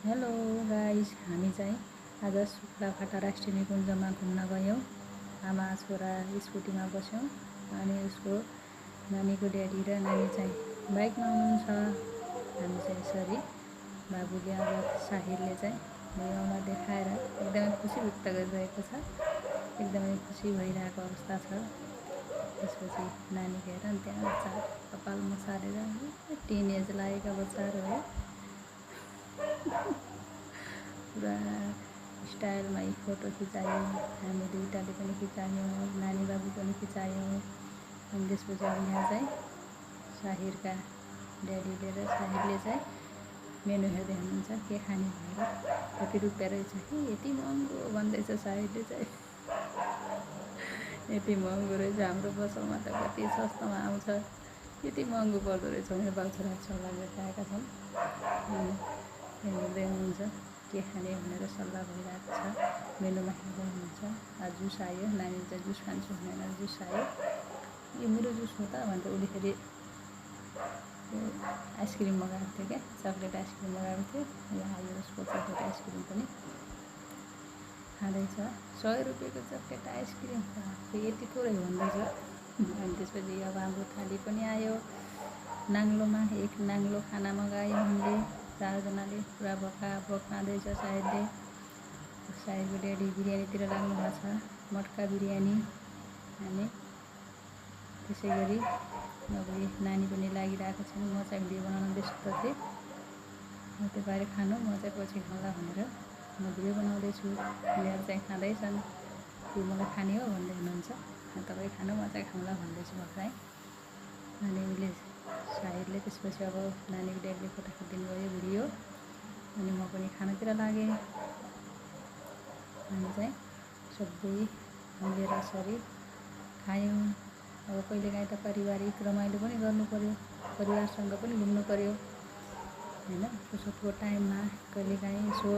Hello guys, हामी चाहिँ आज शुक्लाफाटा राष्ट्रिय निकुञ्जमा घुम्न गयौँ। आमा छोरा स्कुटीमा बस्यौँ अनि उसको नानीको ड्याडी र नानी चाहिँ बाइकमा हुनुहुन्छ। हामी चाहिँ यसरी बाबुले अब साहिलले चाहिँ भ्यूमा देखाएर एकदमै खुसी व्यक्त गरिरहेको छ। एकदमै खुसी भइरहेको अवस्था छ। त्यसपछि नानी हेर नि त्यहाँ बच्चा कपाल मसारेर टिनेज लागेका बच्चाहरू है। पुरा स्टाइलमा फोटो खिचायौँ, हामी दुईटाले पनि खिचायौँ, नानी बाबु पनि खिचायौँ। अनि त्यसपछि अब यहाँ चाहिँ साहिरका ड्याडीले र साहिरले चाहिँ मेनु हेर्दै हुनुहुन्छ के खाने भनेर। कति रुपियाँ रहेछ कि यति महँगो भन्दैछ साहिरले चाहिँ। यति महँगो रहेछ, हाम्रो पसलमा त कति सस्तोमा आउँछ, यति महँगो पर्दो रहेछ भनेर बाउछोरा सल्लाह गरिरहेका छन्। हेर्दै हुनुहुन्छ के खाने भनेर सल्लाह भइरहेको छ। मेनुमा हेर्दै हुनुहुन्छ। जुस आयो, नानीले चाहिँ जुस खान्छु भनेर जुस आयो। यो मेरो जुस हो त भनेर उसले फेरि आइसक्रिम मगाएको थियो क्या, चक्लेट आइसक्रिम मगाएको थियो। यहाँ आयो उसको चक्लेट आइसक्रिम पनि खाँदैछ। 100 रुपियाँको चक्लेट आइसक्रिम यति थोरै भन्दैछ। अनि त्यसपछि अब हाम्रो थाली पनि आयो। नाङ्लोमा एक नाङ्लो खाना मगायौँ हामीले 4 जनाले। पुरा भकाउँदैछ साहिरले। साहिरको ड्याडी बिरयानीतिर लाग्नु भएको छ, मटका बिरयानी। अनि त्यसै गरी अब नानी पनि लागिरहेको छ। म चाहिँ भिडियो बनाउन व्यस्त थिएँ। त्यो बाहिर खानु, म चाहिँ पछि खाउँला भनेर म भिडियो बनाउँदैछु। उनीहरू चाहिँ खाँदैछन्। त्यो मलाई खाने हो भन्दै हुनुहुन्छ। तपाईँ खानु, म चाहिँ खाउँला भन्दैछु भर्खरै। अनि उसले साहिरले त्यसपछि अब नानीको ड्याडीले फोटो खिचिदिनु गयो भिडियो। अनि म पनि खानातिर लागेँ। हामी चाहिँ सबै मिलेर यसरी खायौँ। अब कहिलेकाहीँ त पारिवारिक रमाइलो पनि गर्नु पऱ्यो, परिवारसँग पनि घुम्नु पऱ्यो होइन। फुर्सदको टाइममा कहिलेकाहीँ यसो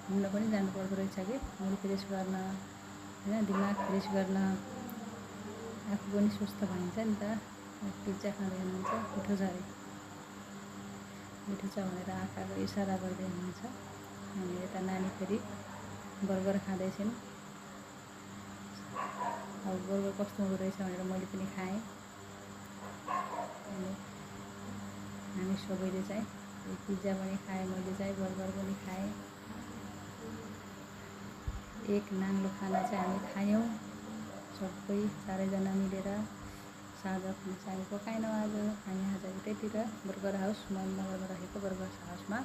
घुम्न पनि जानुपर्दो रहेछ कि, मुड फ्रेस गर्न होइन, दिमाग फ्रेस गर्न। आफू पनि स्वस्थ भइन्छ नि त। पिज्जा खाँदै हुनुहुन्छ, मिठो छ अरे, मिठो छ भनेर आँखाको इसारा गर्दै हुनुहुन्छ। अनि यता नानी फेरि बर्गर खाँदैछन्। अब बर्गर कस्तो हुँदो रहेछ भनेर मैले पनि खाएँ। अनि हामी सबैले चाहिँ पिज्जा पनि खाएँ, मैले चाहिँ बर्गर पनि खाएँ। एक नाङ्लो खाना चाहिँ हामी खायौँ सबै 4 जना मिलेर। साँझ खाना चाहिँ हामी पकाएनौँ आज। हामी आज उतैतिर बर्गर हाउस, मोहननगरमा रहेको बर्गर हाउसमा